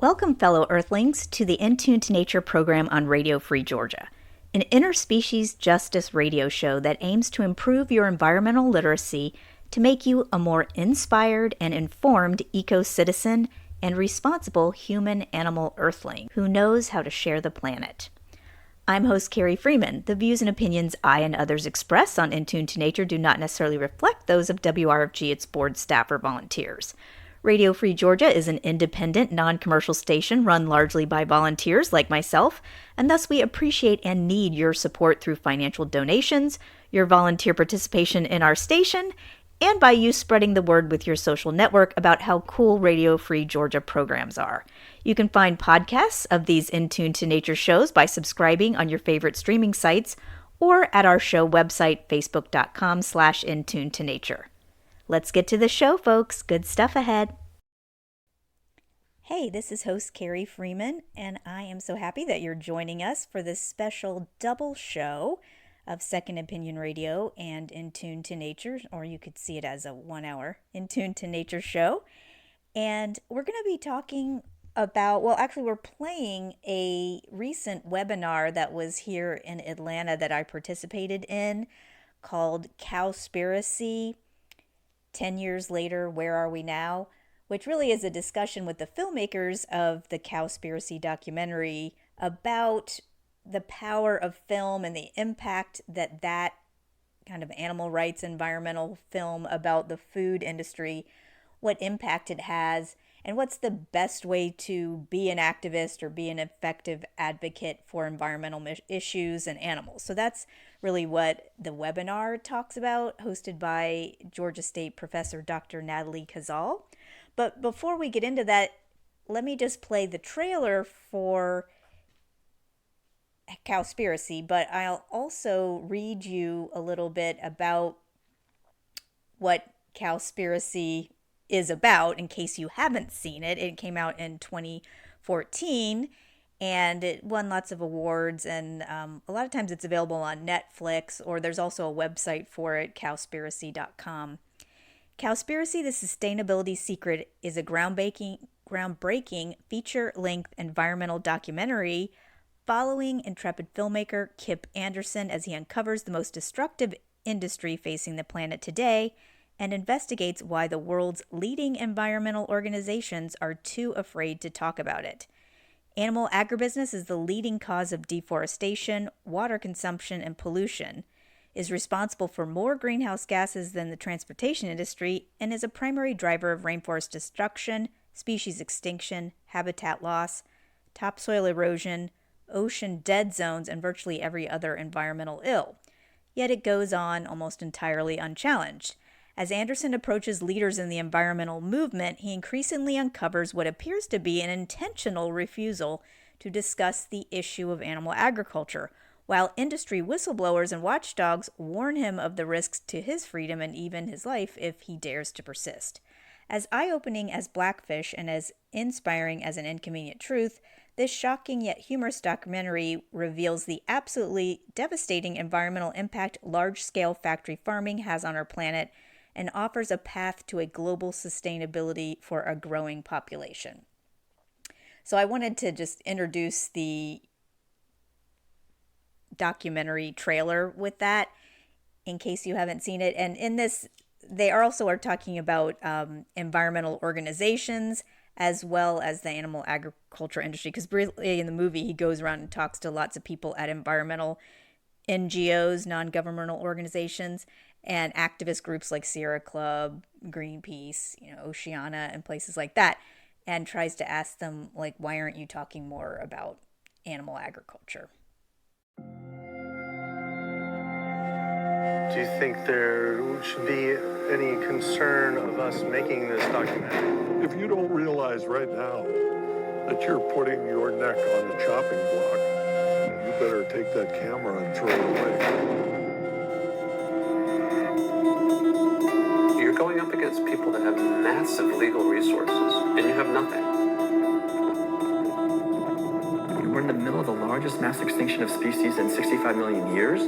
Welcome, fellow Earthlings, to the In Tune to Nature program on Radio Free Georgia, an interspecies justice radio show that aims to improve your environmental literacy to make you a more inspired and informed eco-citizen and responsible human-animal Earthling who knows how to share the planet. I'm host Carrie Freeman. The views and opinions I and others express on In Tune to Nature do not necessarily reflect those of WRFG, its board, staff, or volunteers. Radio Free Georgia is an independent, non-commercial station run largely by volunteers like myself, and thus we appreciate and need your support through financial donations, your volunteer participation in our station, and by you spreading the word with your social network about how cool Radio Free Georgia programs are. You can find podcasts of these In Tune to Nature shows by subscribing on your favorite streaming sites or at our show website, facebook.com/intunetonature. Let's get to the show, folks. Good stuff ahead. Hey, this is host Carrie Freeman, and I am so happy that you're joining us for this special double show of Second Opinion Radio and In Tune to Nature, or you could see it as a 1 hour In Tune to Nature show. And we're going to be talking about, we're playing a recent webinar that was here in Atlanta that I participated in called Cowspiracy 10 years later, where are we now? Which really is a discussion with the filmmakers of the Cowspiracy documentary about the power of film and the impact that that kind of animal rights, environmental film about the food industry, what impact it has, and what's the best way to be an activist or be an effective advocate for environmental issues and animals. So that's really what the webinar talks about, hosted by Georgia State professor Dr. Natalie Khazaal. But before we get into that, let me just play the trailer for Cowspiracy, but I'll also read you a little bit about what Cowspiracy is about in case you haven't seen it. It came out in 2014 and it won lots of awards, and a lot of times it's available on Netflix, or there's also a website for it, cowspiracy.com. Cowspiracy, the Sustainability Secret, is a groundbreaking feature-length environmental documentary following intrepid filmmaker Kip Anderson as he uncovers the most destructive industry facing the planet today and investigates why the world's leading environmental organizations are too afraid to talk about it. Animal agribusiness is the leading cause of deforestation, water consumption, and pollution, is responsible for more greenhouse gases than the transportation industry, and is a primary driver of rainforest destruction, species extinction, habitat loss, topsoil erosion, ocean dead zones, and virtually every other environmental ill. Yet it goes on almost entirely unchallenged. As Anderson approaches leaders in the environmental movement, he increasingly uncovers what appears to be an intentional refusal to discuss the issue of animal agriculture, while industry whistleblowers and watchdogs warn him of the risks to his freedom and even his life if he dares to persist. As eye-opening as Blackfish and as inspiring as An Inconvenient Truth, this shocking yet humorous documentary reveals the absolutely devastating environmental impact large-scale factory farming has on our planet and offers a path to a global sustainability for a growing population. So I wanted to just introduce the documentary trailer with that in case you haven't seen it. And in this, they also are talking about environmental organizations as well as the animal agriculture industry, because really in the movie he goes around and talks to lots of people at environmental NGOs, non-governmental organizations, and activist groups like Sierra Club, Greenpeace, Oceana, and places like that, and tries to ask them, like, why aren't you talking more about animal agriculture? Do you think there should be any concern of us making this documentary? If you don't realize right now that you're putting your neck on the chopping block, you better take that camera and throw it away. You're going up against people that have massive legal resources, and you have nothing. We're in the middle of the largest mass extinction of species in 65 million years.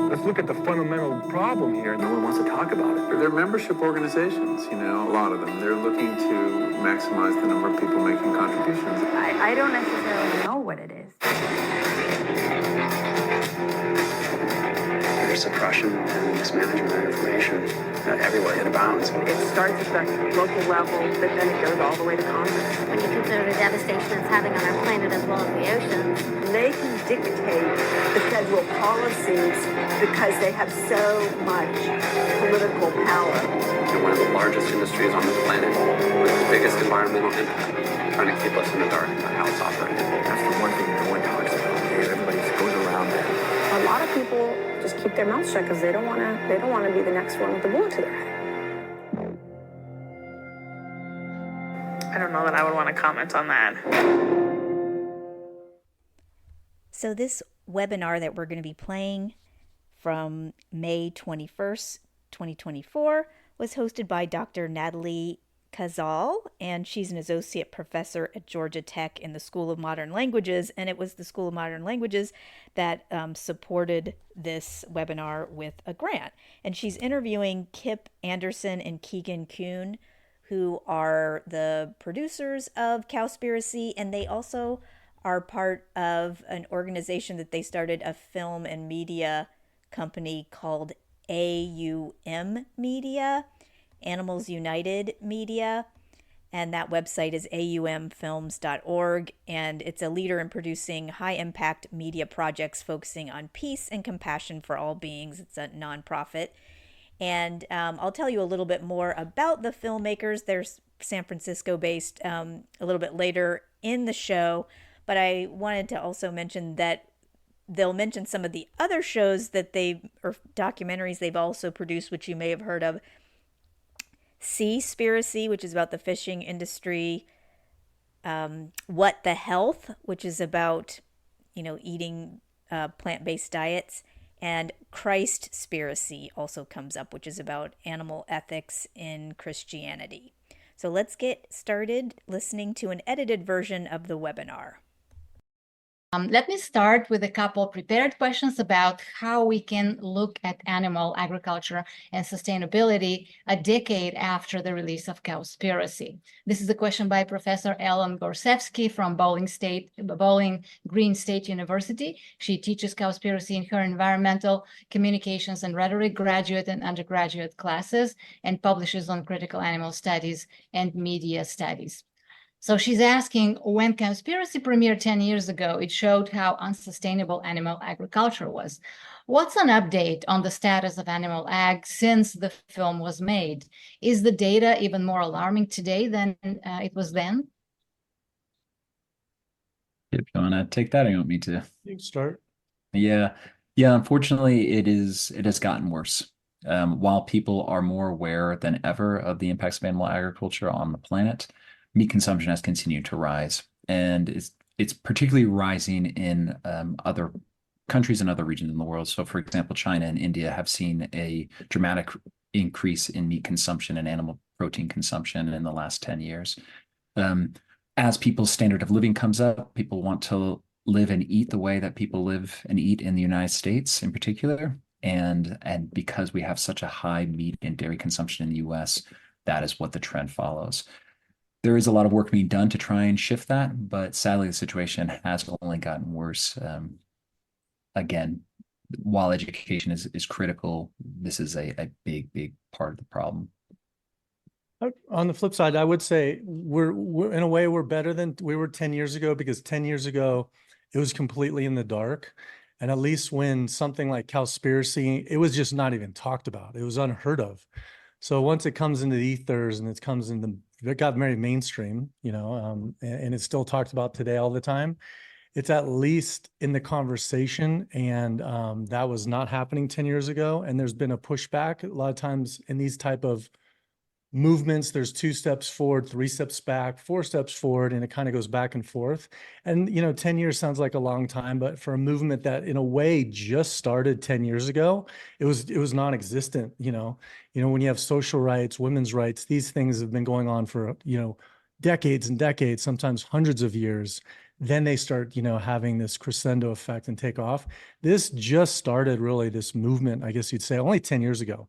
Let's look at the fundamental problem here. No one wants to talk about it. They're membership organizations, a lot of them. They're looking to maximize the number of people making contributions. I don't necessarily know what it is. There's suppression and mismanagement of information everywhere. It abounds. It starts at the local level, but then it goes all the way to Congress. When you consider the devastation it's having on our planet as well as the oceans. They can dictate the federal policies because they have so much political power. They're one of the largest industries on the planet with the biggest environmental impact, trying to keep us in the dark about how it's operating. That's the one thing no one talks about. Okay? Everybody goes around that. A lot of people just keep their mouths shut because they don't want to be the next one with the bullet to their head. I don't know that I would want to comment on that. So this webinar that we're going to be playing from May 21st, 2024 was hosted by Dr. Natalie Khazaal, and she's an associate professor at Georgia Tech in the School of Modern Languages, and it was the School of Modern Languages that supported this webinar with a grant. And she's interviewing Kip Anderson and Keegan Kuhn, who are the producers of Cowspiracy, and they also are part of an organization that they started, a film and media company called AUM Media, Animals United Media, and that website is aumfilms.org, and it's a leader in producing high-impact media projects focusing on peace and compassion for all beings. It's a nonprofit. And I'll tell you a little bit more about the filmmakers. They're San Francisco-based a little bit later in the show, but I wanted to also mention that they'll mention some of the other shows that or documentaries they've also produced, which you may have heard of. Seaspiracy, which is about the fishing industry. What the Health, which is about, eating plant-based diets. And Christspiracy also comes up, which is about animal ethics in Christianity. So let's get started listening to an edited version of the webinar. Let me start with a couple prepared questions about how we can look at animal agriculture and sustainability a decade after the release of Cowspiracy. This is a question by Professor Ellen Gorsevsky from Bowling Green State University. She teaches Cowspiracy in her environmental communications and rhetoric graduate and undergraduate classes and publishes on critical animal studies and media studies. So she's asking, when Cowspiracy premiered 10 years ago, it showed how unsustainable animal agriculture was. What's an update on the status of animal ag since the film was made? Is the data even more alarming today than it was then? If you want to take that, or you want me to? You can start. Yeah. Unfortunately, it has gotten worse. While people are more aware than ever of the impacts of animal agriculture on the planet, meat consumption has continued to rise, and it's particularly rising in other countries and other regions in the world. So, for example, China and India have seen a dramatic increase in meat consumption and animal protein consumption in the last 10 years. As people's standard of living comes up, people want to live and eat the way that people live and eat in the United States in particular. And because we have such a high meat and dairy consumption in the US, that is what the trend follows. There is a lot of work being done to try and shift that, but sadly the situation has only gotten worse. Again, while education is critical, this is a big part of the problem. On the flip side, I would say we're in a way we're better than we were 10 years ago, because 10 years ago it was completely in the dark. And at least when something like Cowspiracy, it was just not even talked about. It was unheard of. So once it comes into the ethers and it got very mainstream, and it's still talked about today all the time, it's at least in the conversation. And that was not happening 10 years ago. And there's been a pushback. A lot of times in these type of movements, there's 2 steps forward, 3 steps back, 4 steps forward, and it kind of goes back and forth. And 10 years sounds like a long time, but for a movement that in a way just started 10 years ago, it was non-existent. When you have social rights, women's rights, these things have been going on for decades and decades, sometimes hundreds of years. Then they start having this crescendo effect and take off. This just started, really, this movement, I guess you'd say, only 10 years ago.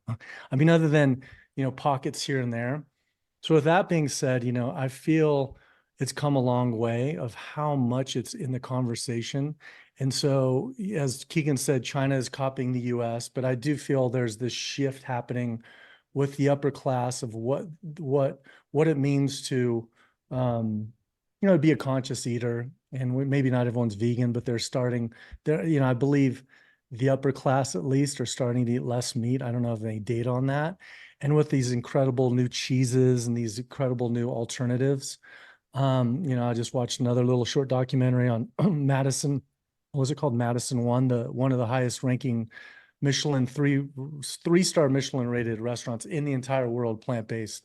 I mean, other than pockets here and there. So with that being said, I feel it's come a long way of how much it's in the conversation. And so, as Keegan said, China is copying the US, but I do feel there's this shift happening with the upper class of what it means to, be a conscious eater. And maybe not everyone's vegan, but I believe the upper class at least are starting to eat less meat. I don't know if any data on that. And with these incredible new cheeses and these incredible new alternatives, I just watched another little short documentary on Madison. What was it called? Madison one of the highest ranking Michelin three-star Michelin rated restaurants in the entire world, plant-based.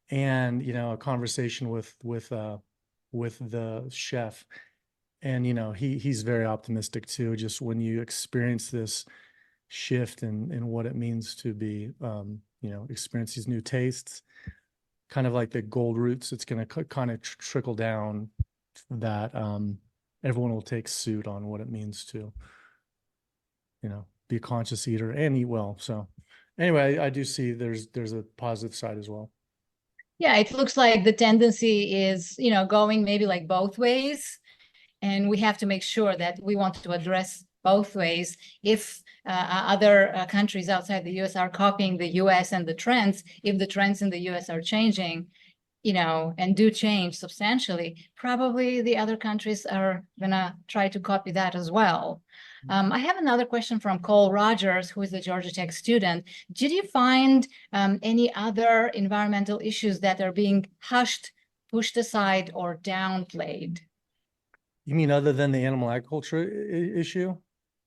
And, a conversation with the chef. And, he's very optimistic too, just when you experience this shift in what it means to be, experience these new tastes, kind of like the gold roots, it's going to kind of trickle down that everyone will take suit on what it means to, be a conscious eater and eat well. So anyway, I do see there's a positive side as well. Yeah, it looks like the tendency is, going maybe like both ways. And we have to make sure that we want to address both ways. If other countries outside the US are copying the US and the trends, if the trends in the US are changing, and do change substantially, probably the other countries are gonna try to copy that as well. I have another question from Cole Rogers, who is a Georgia Tech student. Did you find any other environmental issues that are being hushed, pushed aside, or downplayed? You mean other than the animal agriculture issue?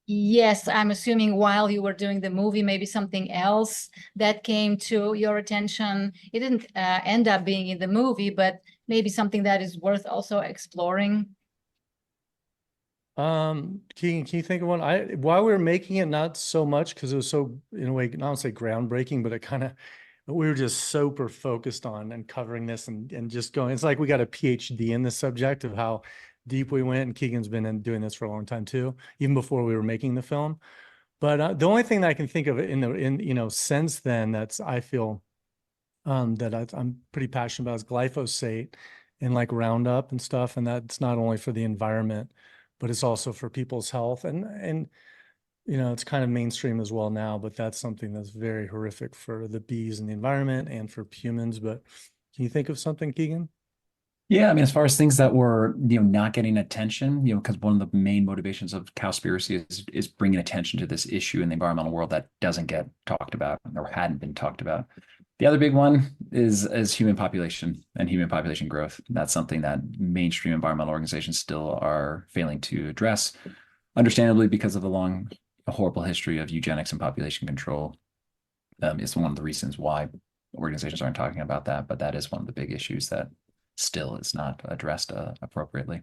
Yes, I'm assuming while you were doing the movie, maybe something else that came to your attention. It didn't end up being in the movie, but maybe something that is worth also exploring. Keegan, can you think of one? While we were making it, not so much because it was so, in a way, not to say groundbreaking, but we were just super focused on and covering this and just going. It's like we got a PhD in the subject of how deep we went, and Keegan's been doing this for a long time too, even before we were making the film. But the only thing that I can think of since then I feel that I'm pretty passionate about is glyphosate and like Roundup and stuff, and that's not only for the environment, but it's also for people's health, and it's kind of mainstream as well now, but that's something that's very horrific for the bees and the environment and for humans. But can you think of something, Keegan? Yeah, I mean, as far as things that were, not getting attention, because one of the main motivations of Cowspiracy is bringing attention to this issue in the environmental world that doesn't get talked about or hadn't been talked about. The other big one is human population and human population growth. That's something that mainstream environmental organizations still are failing to address, understandably, because of the horrible history of eugenics and population control. It's one of the reasons why organizations aren't talking about that, but that is one of the big issues that still is not addressed appropriately.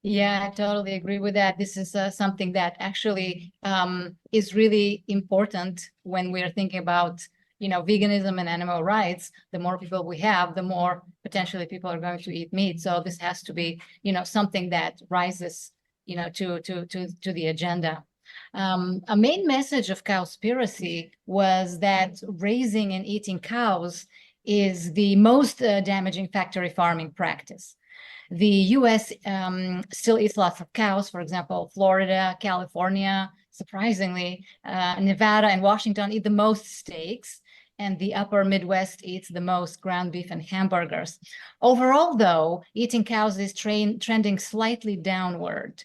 Yeah, I totally agree with that. This is something that actually is really important when we're thinking about, veganism and animal rights. The more people we have, the more potentially people are going to eat meat. So this has to be, something that rises, to the agenda. A main message of Cowspiracy was that raising and eating cows is the most damaging factory farming practice. The US still eats lots of cows. For example, Florida, California, surprisingly, Nevada and Washington eat the most steaks, and the upper Midwest eats the most ground beef and hamburgers. Overall, though, eating cows is trending slightly downward.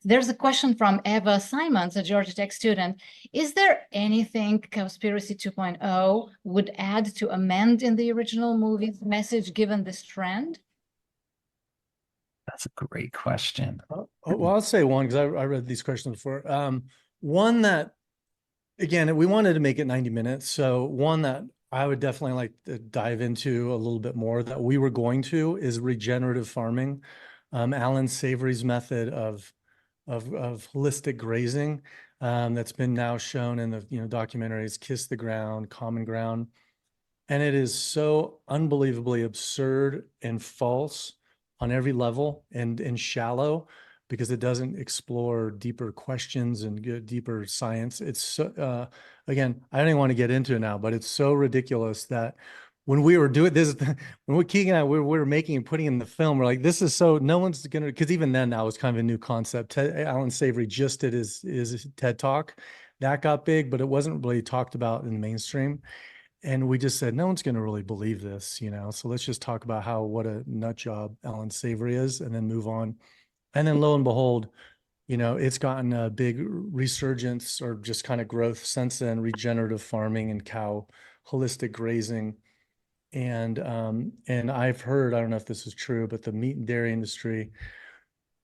There's a question from Eva Simons, a Georgia Tech student. Is there anything Cowspiracy 2.0 would add to amend in the original movie's message given this trend? That's a great question. Well, I'll say one, because I read these questions before. One that, again, we wanted to make it 90 minutes. So one that I would definitely like to dive into a little bit more that we were going to is regenerative farming. Alan Savory's method of holistic grazing that's been now shown in the documentaries Kiss the Ground, Common Ground. And it is so unbelievably absurd and false on every level and shallow, because it doesn't explore deeper questions and deeper science. It's so, again, I don't even want to get into it now, but it's so ridiculous that when we were doing this, when Keegan and I, we were making and putting in the film, we're like, this is so, no one's going to, because even then that was kind of a new concept. Alan Savory just did his TED Talk. That got big, but it wasn't really talked about in the mainstream. And we just said, no one's going to really believe this, so let's just talk about what a nut job Alan Savory is and then move on. And then lo and behold, it's gotten a big resurgence or just kind of growth since then, regenerative farming and holistic grazing. And I've heard, I don't know if this is true, but the meat and dairy industry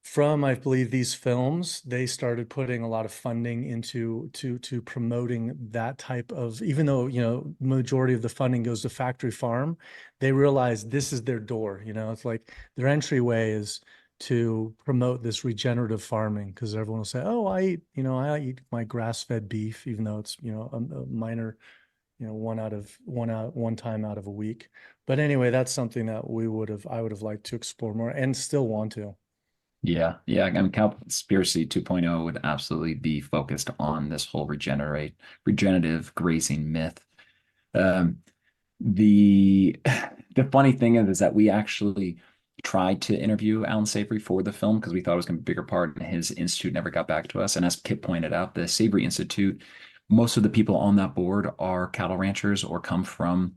from, I believe, these films, they started putting a lot of funding into to promoting that type of, even though, majority of the funding goes to factory farm, they realize this is their door, it's like their entryway is to promote this regenerative farming, because everyone will say, oh, I eat my grass-fed beef, even though it's, a minor, one time out of a week. But anyway, that's something that I would have liked to explore more and still want to. Yeah. I mean, Cowspiracy 2.0 would absolutely be focused on this whole regenerative grazing myth. The funny thing is that we actually tried to interview Alan Savory for the film because we thought it was going to be a bigger part, and his institute never got back to us. And as Kip pointed out, the Savory Institute, most of the people on that board are cattle ranchers or come from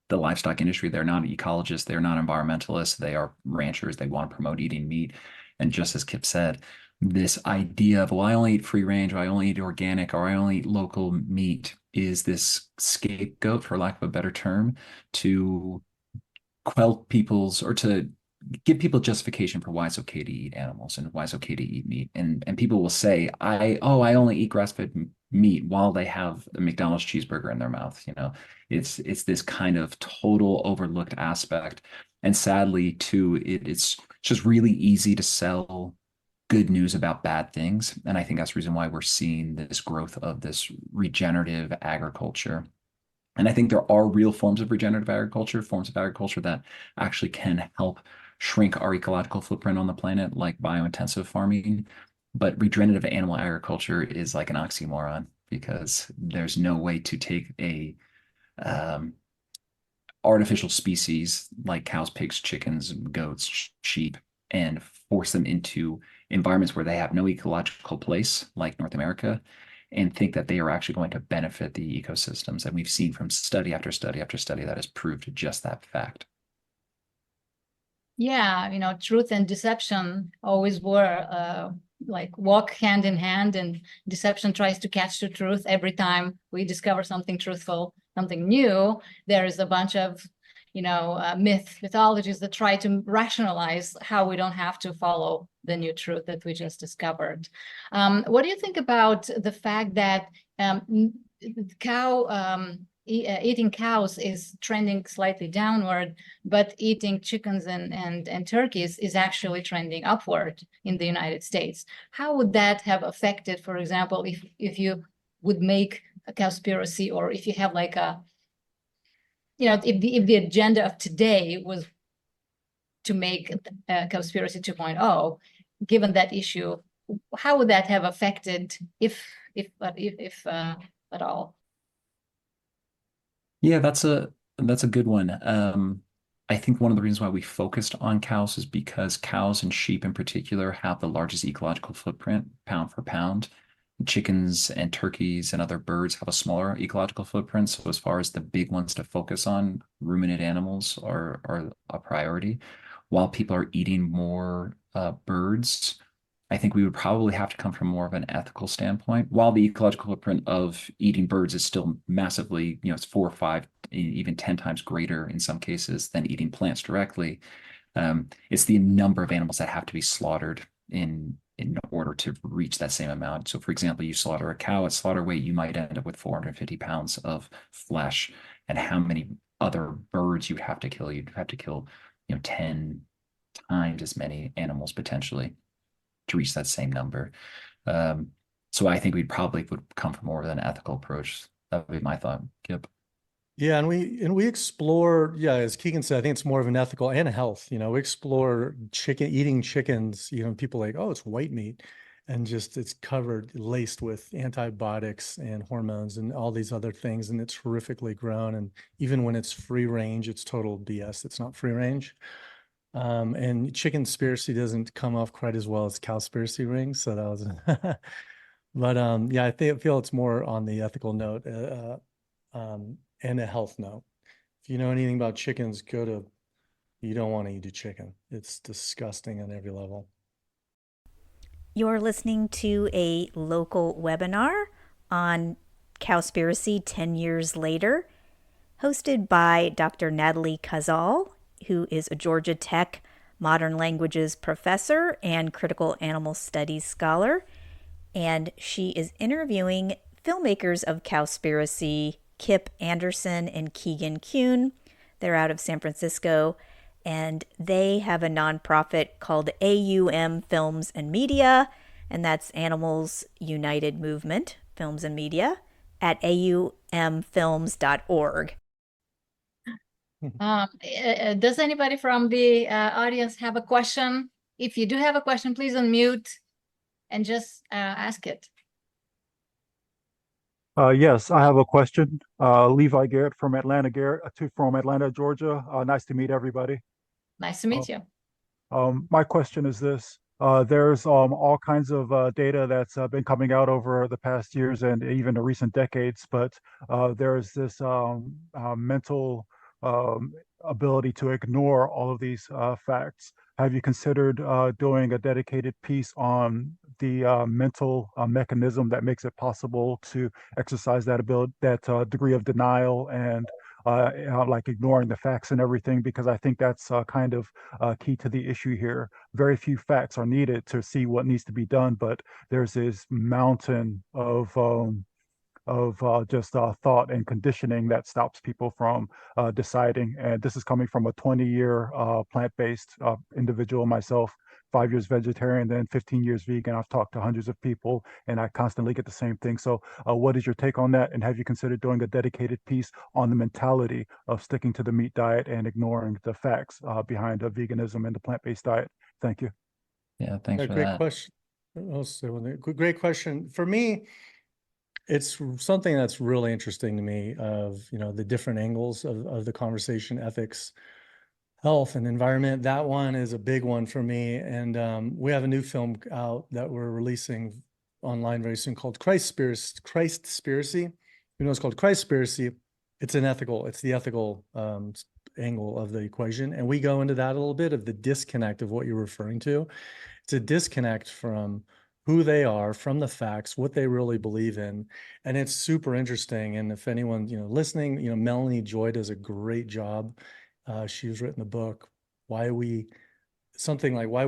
the livestock industry. They're not ecologists. They're not environmentalists. They are ranchers. They want to promote eating meat. And just as Kip said, this idea of, well, I only eat free range, or I only eat organic, or I only eat local meat is this scapegoat, for lack of a better term, to quell people's, or to give people justification for why it's okay to eat animals and why it's okay to eat meat. And people will say, I only eat grass-fed meat while they have a McDonald's cheeseburger in their mouth. It's this kind of total overlooked aspect. And sadly, too, it's just really easy to sell good news about bad things. And I think that's the reason why we're seeing this growth of this regenerative agriculture. And I think there are real forms of regenerative agriculture, forms of agriculture that actually can help shrink our ecological footprint on the planet, like biointensive farming. But regenerative animal agriculture is like an oxymoron, because there's no way to take a artificial species like cows, pigs, chickens, goats, sheep, and force them into environments where they have no ecological place, like North America, and think that they are actually going to benefit the ecosystems. And we've seen from study after study after study that has proved just that fact. Yeah, truth and deception always were like walk hand in hand, and deception tries to catch the truth. Every time we discover something truthful, something new, there is a bunch of mythologies that try to rationalize how we don't have to follow the new truth that we just discovered. What do you think about the fact that eating cows is trending slightly downward, but eating chickens and turkeys is actually trending upward in the United States? How would that have affected, for example, if you would make a Cowspiracy, or if you have like a, if the agenda of today was to make Cowspiracy 2.0, given that issue, how would that have affected, if at all? Yeah, that's a good one. I think one of the reasons why we focused on cows is because cows and sheep in particular have the largest ecological footprint, pound for pound. Chickens and turkeys and other birds have a smaller ecological footprint. So as far as the big ones to focus on, ruminant animals are a priority. While people are eating more birds, I think we would probably have to come from more of an ethical standpoint. While the ecological footprint of eating birds is still massively, it's 4 or 5, even 10 times greater in some cases than eating plants directly. It's the number of animals that have to be slaughtered in order to reach that same amount. So for example, you slaughter a cow at slaughter weight, you might end up with 450 pounds of flesh. And how many other birds you'd have to kill? You'd have to kill, 10 times as many animals potentially to reach that same number. So I think we probably would come from more of an ethical approach. That would be my thought, Kip. Yeah, and we explore, as Keegan said, I think it's more of an ethical and a health. We explore eating chickens. People are like, oh, it's white meat, and just it's covered, laced with antibiotics and hormones and all these other things, and it's horrifically grown. And even when it's free range, it's total BS. It's not free range. And Chickenspiracy doesn't come off quite as well as Cowspiracy rings. So that was, but yeah, I feel it's more on the ethical note and a health note. If you know anything about chickens, you don't want to eat a chicken. It's disgusting on every level. You're listening to a local webinar on Cowspiracy 10 years later, hosted by Dr. Natalie Khazaal, who is a Georgia Tech modern languages professor and critical animal studies scholar. And she is interviewing filmmakers of Cowspiracy, Kip Anderson and Keegan Kuhn. They're out of San Francisco, and they have a nonprofit called AUM Films and Media, and that's Animals United Movement Films and Media at aumfilms.org. Does anybody from the audience have a question? If you do have a question, please unmute and just ask it. Yes, I have a question. Levi Garrett from Atlanta, Georgia. Nice to meet everybody. Nice to meet you. My question is this. There's all kinds of data that's been coming out over the past years and even the recent decades, but there's this mental ability to ignore all of these facts. Have you considered doing a dedicated piece on the mental mechanism that makes it possible to exercise that ability, that degree of denial and like ignoring the facts and everything? Because I think that's kind of key to the issue here. Very few facts are needed to see what needs to be done, but there's this mountain of just thought and conditioning that stops people from deciding. And this is coming from a 20-year plant-based individual myself, 5 years vegetarian, then 15 years vegan. I've talked to hundreds of people, and I constantly get the same thing. So what is your take on that? And have you considered doing a dedicated piece on the mentality of sticking to the meat diet and ignoring the facts behind veganism and the plant-based diet? Thank you. Yeah, thanks for great that. Question. Great question. For me, it's something that's really interesting to me of, the different angles of the conversation, ethics, health, and environment. That one is a big one for me. And we have a new film out that we're releasing online very soon called Christspiracy. Even though it's called Christspiracy, it's the ethical angle of the equation. And we go into that a little bit of the disconnect of what you're referring to. It's a disconnect from who they are, from the facts, what they really believe in. And it's super interesting. And if anyone, listening, Melanie Joy does a great job. She's written the book, Why We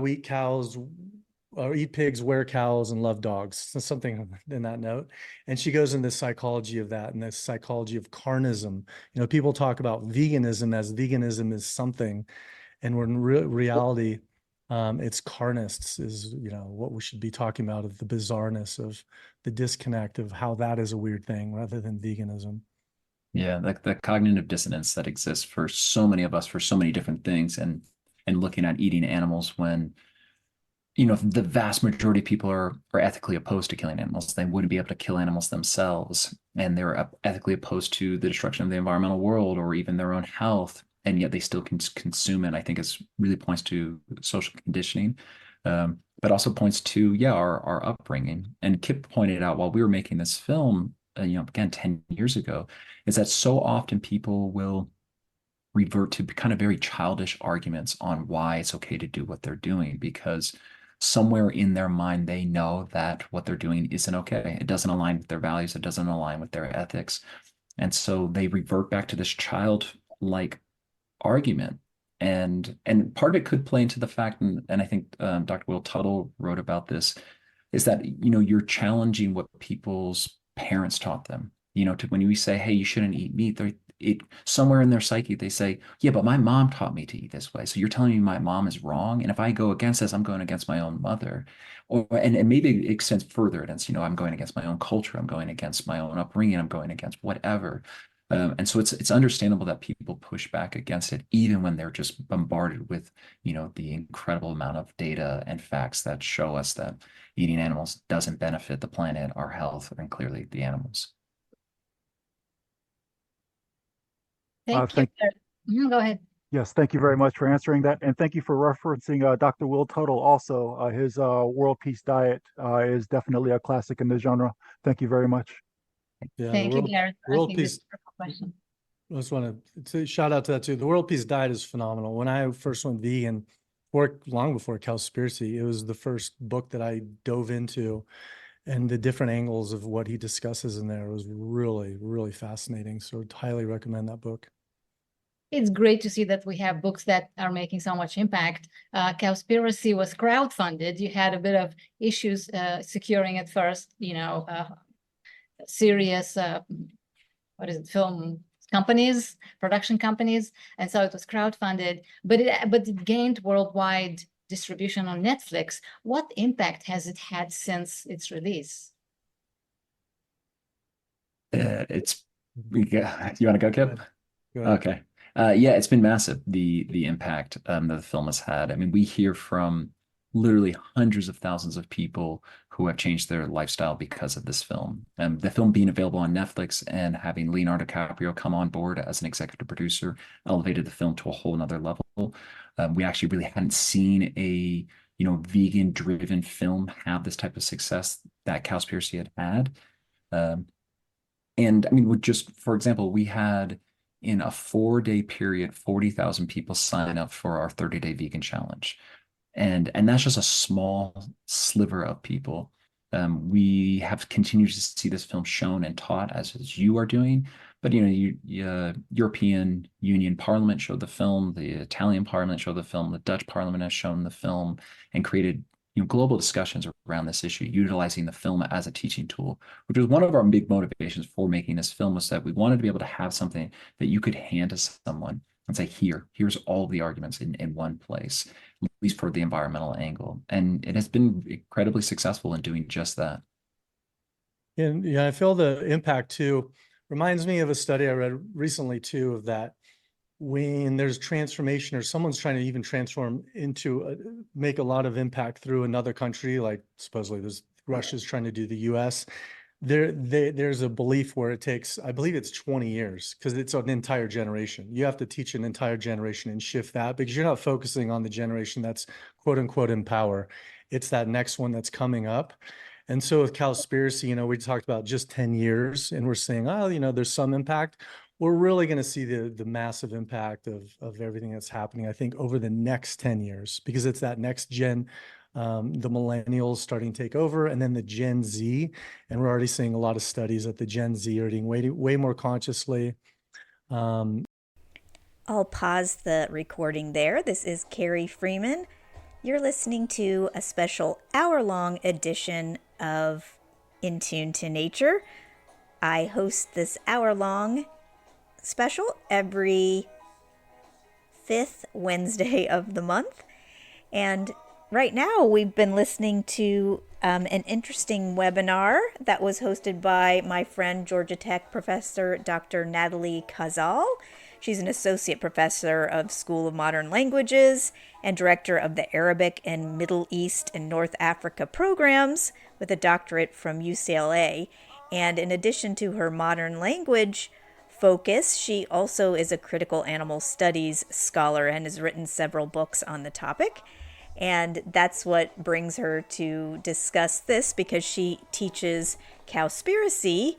Eat Cows, or Eat Pigs, Wear Cows, and Love Dogs. So something in that note. And she goes into the psychology of that and the psychology of carnism. People talk about veganism as veganism is something, and when reality, it's carnists is, what we should be talking about, of the bizarreness of the disconnect of how that is a weird thing rather than veganism. Yeah, the cognitive dissonance that exists for so many of us for so many different things, and looking at eating animals when, the vast majority of people are ethically opposed to killing animals. They wouldn't be able to kill animals themselves, and they're ethically opposed to the destruction of the environmental world or even their own health, and yet they still can consume it. I think it really points to social conditioning, but also points to, our upbringing. And Kip pointed out while we were making this film, again, 10 years ago, is that so often people will revert to kind of very childish arguments on why it's okay to do what they're doing, because somewhere in their mind, they know that what they're doing isn't okay. It doesn't align with their values. It doesn't align with their ethics. And so they revert back to this childlike argument. And part of it could play into the fact, and I think Dr. Will Tuttle wrote about this, is that, you're challenging what people's parents taught them. When we say, hey, you shouldn't eat meat, somewhere in their psyche, they say, yeah, but my mom taught me to eat this way. So you're telling me my mom is wrong. And if I go against this, I'm going against my own mother. And maybe it extends further. It's, I'm going against my own culture. I'm going against my own upbringing. I'm going against whatever. And so it's understandable that people push back against it, even when they're just bombarded with, the incredible amount of data and facts that show us that eating animals doesn't benefit the planet, our health, and clearly the animals. Thank you. Go ahead. Yes, thank you very much for answering that. And thank you for referencing Dr. Will Tuttle also. His World Peace Diet is definitely a classic in the genre. Thank you very much. Yeah, Thank you, Gareth, for World asking Peace. this question. I just want to shout out to that too. The World Peace Diet is phenomenal. When I first went vegan, long before Cowspiracy, it was the first book that I dove into, and the different angles of what he discusses in there was really, really fascinating. So I'd highly recommend that book. It's great to see that we have books that are making so much impact. Cowspiracy was crowdfunded. You had a bit of issues securing at first, serious, film companies, production companies. And so it was crowdfunded, but it gained worldwide distribution on Netflix. What impact has it had since its release? You want to go, Kip? Go ahead. Okay. Yeah, it's been massive, the impact that the film has had. I mean, we hear from literally hundreds of thousands of people who have changed their lifestyle because of this film. The film being available on Netflix and having Leonardo DiCaprio come on board as an executive producer elevated the film to a whole nother level. We actually really hadn't seen a vegan-driven film have this type of success that Cowspiracy had had. And I mean, for example, we had in a 4-day period, 40,000 people sign up for our 30-day vegan challenge. And that's just a small sliver of people. We have continued to see this film shown and taught as you are doing. But, European Union Parliament showed the film, the Italian Parliament showed the film, the Dutch Parliament has shown the film and created global discussions around this issue, utilizing the film as a teaching tool, which was one of our big motivations for making this film, was that we wanted to be able to have something that you could hand to someone and say, here's all the arguments in one place, at least for the environmental angle. And it has been incredibly successful in doing just that. And yeah, I feel the impact too. Reminds me of a study I read recently too, of that when there's transformation or someone's trying to even transform into make a lot of impact through another country, like supposedly Russia's trying to do the US, there's a belief where it takes, I believe it's 20 years, because it's an entire generation. You have to teach an entire generation and shift that, because you're not focusing on the generation that's quote unquote in power. It's that next one that's coming up. And so with Cowspiracy, we talked about just 10 years and we're saying, there's some impact. We're really going to see the massive impact of everything that's happening, I think, over the next 10 years, because it's that next gen, the millennials starting to take over, and then the Gen Z. And we're already seeing a lot of studies that the Gen Z are eating way more consciously. I'll pause the recording there. This is Carrie Freeman. You're listening to a special hour-long edition of In Tune to Nature. I host this hour-long special every 5th Wednesday of the month. And right now we've been listening to an interesting webinar that was hosted by my friend Georgia Tech professor Dr. Natalie Khazaal. She's an associate professor of School of Modern Languages and director of the Arabic and Middle East and North Africa programs with a doctorate from UCLA. And in addition to her modern language focus, she also is a critical animal studies scholar and has written several books on the topic. And that's what brings her to discuss this, because she teaches Cowspiracy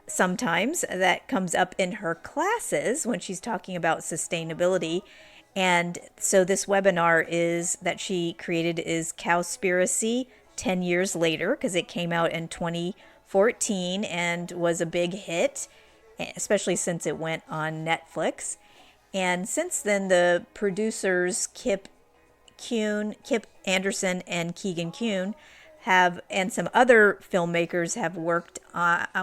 sometimes. That comes up in her classes when she's talking about sustainability. And so this webinar that she created is Cowspiracy 10 years later, because it came out in 2014 and was a big hit, especially since it went on Netflix. And since then, the producers Kip Anderson and Keegan Kuhn and some other filmmakers have worked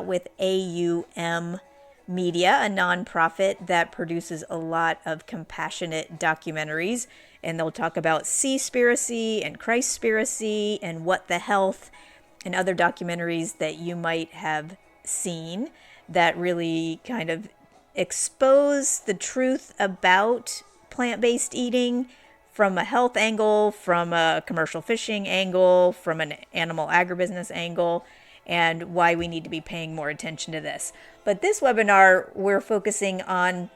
with AUM Media, a nonprofit that produces a lot of compassionate documentaries. And they'll talk about Seaspiracy and Christspiracy and What the Health and other documentaries that you might have seen that really kind of expose the truth about plant-based eating from a health angle, from a commercial fishing angle, from an animal agribusiness angle, and why we need to be paying more attention to this. But this webinar, we're focusing on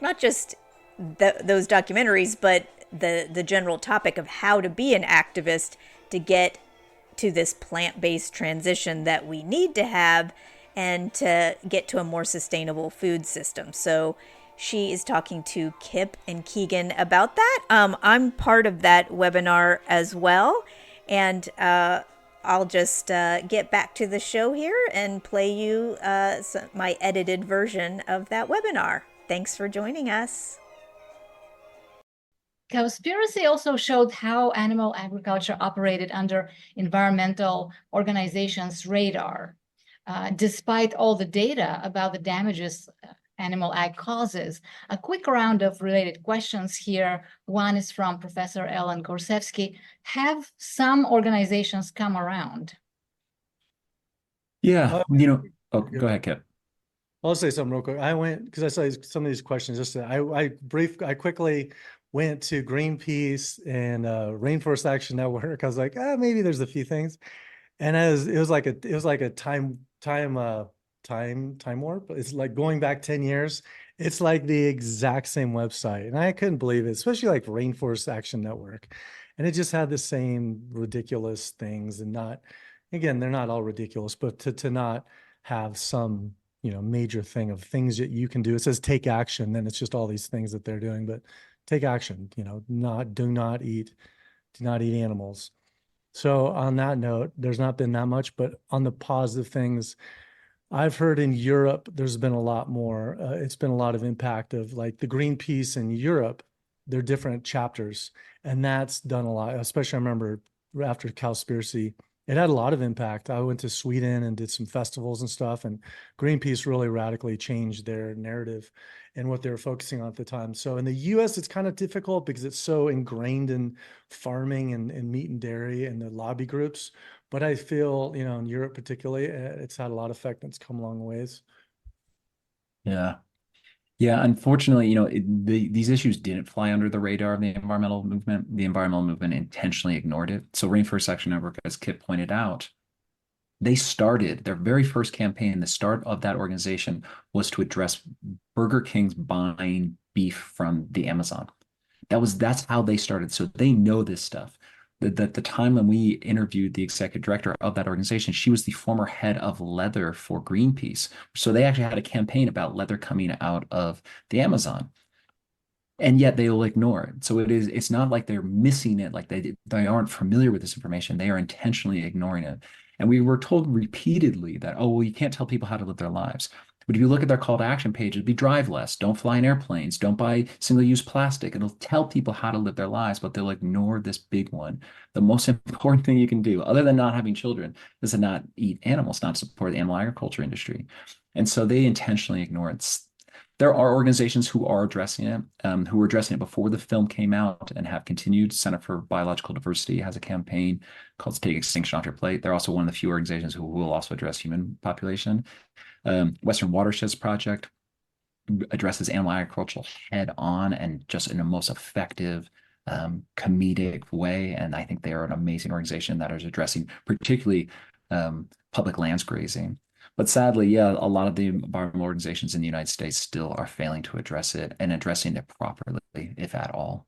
not just those documentaries, but the general topic of how to be an activist to get to this plant-based transition that we need to have and to get to a more sustainable food system. So she is talking to Kip and Keegan about that. I'm part of that webinar as well. And I'll just get back to the show here and play you my edited version of that webinar. Thanks for joining us. Cowspiracy also showed how animal agriculture operated under environmental organizations' radar. Despite all the data about the damages animal ag causes. A quick round of related questions here. One is from Professor Ellen Gorsevsky. Have some organizations come around? Yeah, go ahead, Kip. I'll say something real quick. I went, because I saw some of these questions, I quickly went to Greenpeace and Rainforest Action Network. I was like, maybe there's a few things. And it was like a time warp. It's like going back 10 years. It's like the exact same website. And I couldn't believe it, especially like Rainforest Action Network. And it just had the same ridiculous things, and again, they're not all ridiculous, but to not have some, major thing of things that you can do. It says take action, then it's just all these things that they're doing, but take action, do not eat animals. So on that note, there's not been that much, but on the positive things, I've heard in Europe, there's been a lot more. It's been a lot of impact of like the Greenpeace in Europe, they're different chapters, and that's done a lot. Especially I remember after Cowspiracy, it had a lot of impact. I went to Sweden and did some festivals and stuff, and Greenpeace really radically changed their narrative and what they were focusing on at the time. So in the US, it's kind of difficult because it's so ingrained in farming and meat and dairy and the lobby groups. But I feel, in Europe particularly, it's had a lot of effect and it's come a long ways. Yeah. Yeah, unfortunately, these issues didn't fly under the radar of the environmental movement. The environmental movement intentionally ignored it. So Rainforest Action Network, as Kip pointed out, they started their very first campaign. The start of that organization was to address Burger King's buying beef from the Amazon. That's how they started. So they know this stuff. The time when we interviewed the executive director of that organization, she was the former head of leather for Greenpeace. So they actually had a campaign about leather coming out of the Amazon. And yet they will ignore it. So it's not like they're missing it, like they aren't familiar with this information. They are intentionally ignoring it. And we were told repeatedly that, you can't tell people how to live their lives. But if you look at their call to action page, it'd be drive less, don't fly in airplanes, don't buy single-use plastic. It'll tell people how to live their lives, but they'll ignore this big one. The most important thing you can do, other than not having children, is to not eat animals, not support the animal agriculture industry. And so they intentionally ignore it. There are organizations who are addressing it, who were addressing it before the film came out and have continued. Center for Biological Diversity has a campaign called Take Extinction Off Your Plate. They're also one of the few organizations who will also address human population. Western Watershed Project addresses animal agriculture head on and just in a most effective, comedic way. And I think they are an amazing organization that is addressing particularly public lands grazing. But sadly, a lot of the environmental organizations in the United States still are failing to address it and addressing it properly, if at all.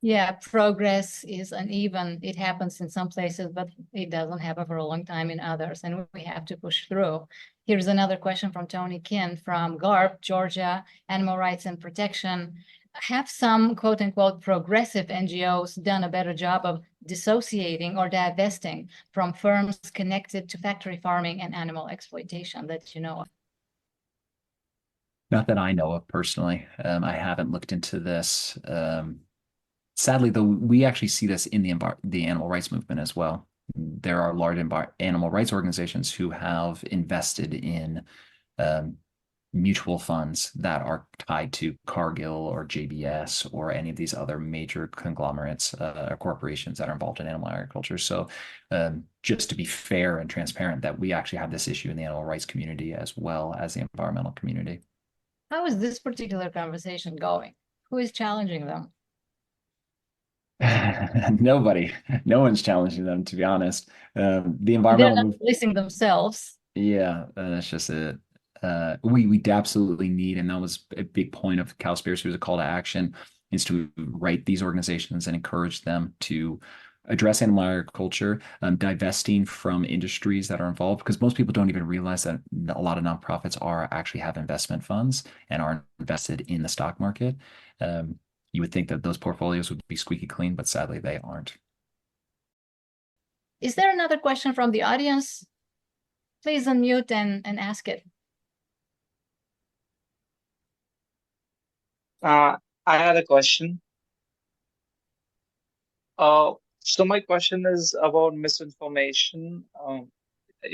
Yeah, progress is uneven. It happens in some places, but it doesn't happen for a long time in others, and we have to push through. Here's another question from Tony Kinn from GARP, Georgia, Animal Rights and Protection. Have some quote unquote progressive NGOs done a better job of dissociating or divesting from firms connected to factory farming and animal exploitation that you know of? Not that I know of personally. I haven't looked into this. Sadly, though, we actually see this in the animal rights movement as well. There are large animal rights organizations who have invested in mutual funds that are tied to Cargill or JBS or any of these other major conglomerates or corporations that are involved in animal agriculture. So just to be fair and transparent, that we actually have this issue in the animal rights community as well as the environmental community. How is this particular conversation going? Who is challenging them? Nobody, no one's challenging them, to be honest. The They're environmental not movement, policing themselves. yeah, that's just it. We absolutely need, and that was a big point of Cowspiracy, was a call to action, is to write these organizations and encourage them to address animal agriculture, divesting from industries that are involved, because most people don't even realize that a lot of nonprofits are actually have investment funds and are invested in the stock market. You would think that those portfolios would be squeaky clean, but sadly they aren't. Is there another question from the audience? Please unmute and ask it. I had a question. So my question is about misinformation.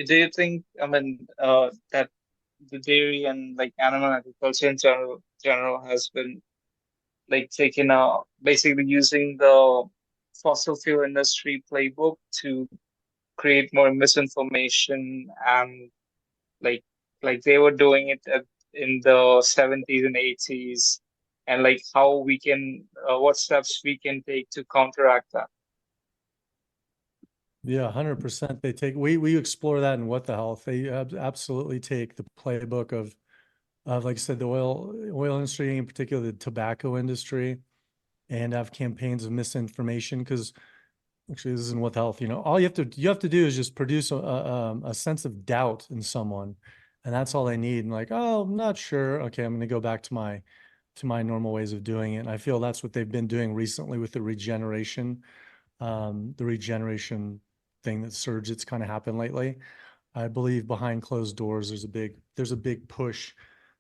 Do you think, that the dairy and like animal agriculture in general has been like taken basically using the fossil fuel industry playbook to create more misinformation, and like they were doing it in the 70s and 80s, and like how we can what steps we can take to counteract that? Yeah, 100%. They take, we explore that in What the Health. They absolutely take the playbook of like I said, the oil industry, in particular the tobacco industry, and have campaigns of misinformation. Because actually, this isn't What the Health. You know, all you have to do is just produce a sense of doubt in someone, and that's all they need. And like, oh, I'm not sure. Okay, I'm going to go back to my normal ways of doing it. And I feel that's what they've been doing recently with the regeneration thing, that surge that's kind of happened lately. I believe behind closed doors, there's a big push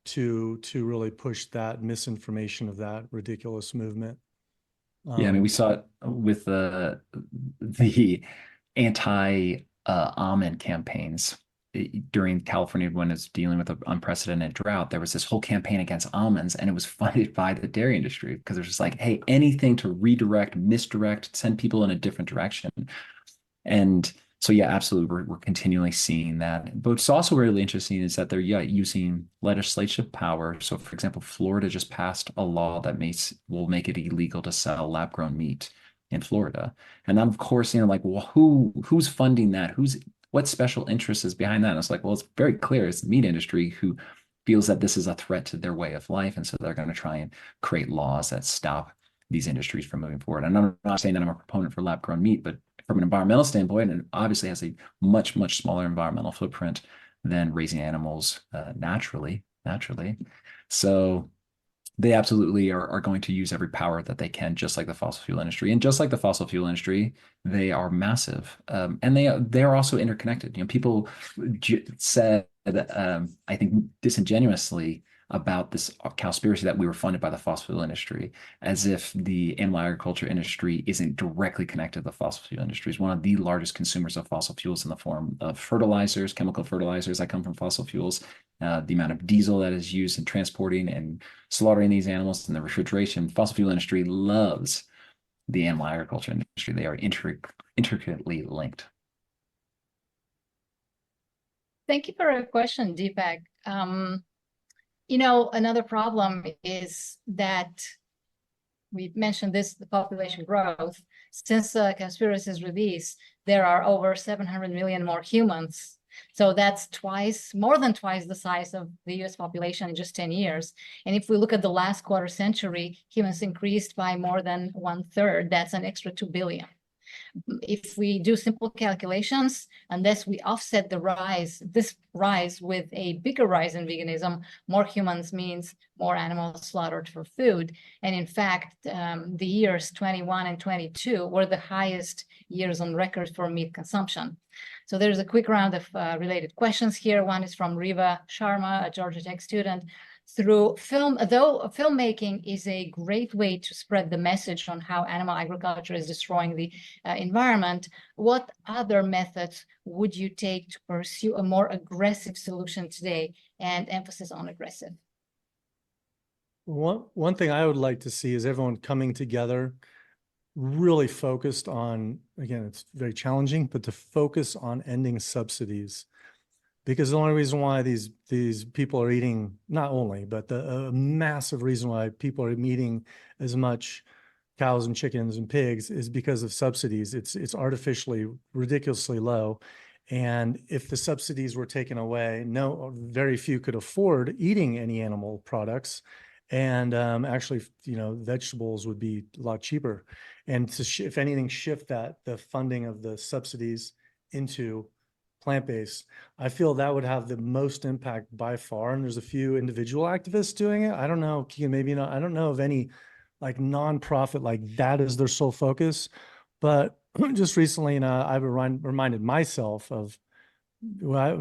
to really push that misinformation of that ridiculous movement. Yeah, I mean, we saw it with the anti almond campaigns during California when it's dealing with an unprecedented drought. There was this whole campaign against almonds, and it was funded by the dairy industry because it's just like, hey, anything to redirect, misdirect, send people in a different direction. And so, yeah, absolutely, we're continually seeing that. But what's also really interesting is that they're using legislative power. So, for example, Florida just passed a law that will make it illegal to sell lab-grown meat in Florida. And then, of course, like, well, who's funding that? What special interest is behind that? And it's like, well, it's very clear. It's the meat industry who feels that this is a threat to their way of life. And so they're going to try and create laws that stop these industries from moving forward. And I'm not saying that I'm a proponent for lab-grown meat, but from an environmental standpoint, it obviously has a much, much smaller environmental footprint than raising animals naturally. So they absolutely are going to use every power that they can, just like the fossil fuel industry. And just like the fossil fuel industry, they are massive. And they're also interconnected. You know, people said, I think disingenuously, about this Cowspiracy that we were funded by the fossil fuel industry, as if the animal agriculture industry isn't directly connected to the fossil fuel industry. It's one of the largest consumers of fossil fuels in the form of fertilizers, chemical fertilizers that come from fossil fuels, the amount of diesel that is used in transporting and slaughtering these animals, and the refrigeration. Fossil fuel industry loves the animal agriculture industry. They are intricately linked. Thank you for your question, Deepak. You know, another problem is that we mentioned this, the population growth. Since Cowspiracy's release, there are over 700 million more humans. So that's more than twice the size of the US population in just 10 years. And if we look at the last quarter century, humans increased by more than 1/3. That's an extra 2 billion. If we do simple calculations, unless we offset this rise with a bigger rise in veganism, more humans means more animals slaughtered for food. And in fact, the years 21 and 22 were the highest years on record for meat consumption. So there's a quick round of related questions here. One is from Riva Sharma, a Georgia Tech student. Through film, though filmmaking is a great way to spread the message on how animal agriculture is destroying the environment, what other methods would you take to pursue a more aggressive solution today, and emphasis on aggressive? One thing I would like to see is everyone coming together, really focused on, again, it's very challenging, but to focus on ending subsidies. because the only reason why these people are eating, not only, but the massive reason why people are eating as much cows and chickens and pigs is because of subsidies. It's artificially ridiculously low. And if the subsidies were taken away, very few could afford eating any animal products. And actually, vegetables would be a lot cheaper. And to if anything, shift the funding of the subsidies into plant-based, I feel that would have the most impact by far. And there's a few individual activists doing it. I don't know, Keegan, maybe not. I don't know of any like nonprofit like that is their sole focus. But just recently, I've reminded myself of, well, I have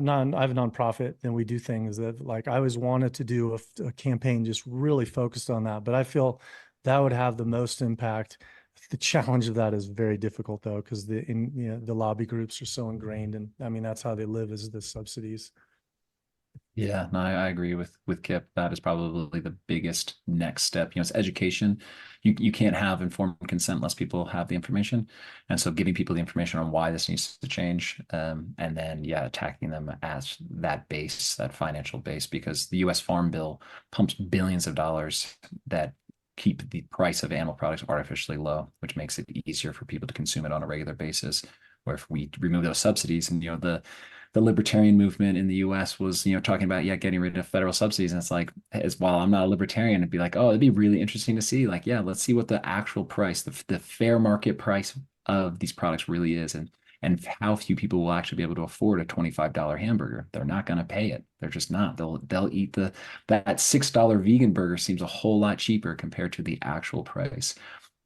a nonprofit, and we do things that, like, I always wanted to do a campaign just really focused on that. But I feel that would have the most impact. The challenge of that is very difficult, though, because the lobby groups are so ingrained, and I mean that's how they live, is the subsidies. Yeah, no, I agree with Kip. That is probably the biggest next step. It's education. You can't have informed consent unless people have the information. And so giving people the information on why this needs to change, and then, attacking them as that base, that financial base, because the US Farm Bill pumps billions of dollars that keep the price of animal products artificially low, which makes it easier for people to consume it on a regular basis. Where if we remove those subsidies, and the libertarian movement in the US was, talking about, getting rid of federal subsidies. And it's like, while I'm not a libertarian, it'd be like, oh, it'd be really interesting to see, like, let's see what the actual price, the fair market price of these products really is. And how few people will actually be able to afford a $25 hamburger. They're not going to pay it. They're just not. They'll eat that $6 vegan burger seems a whole lot cheaper compared to the actual price.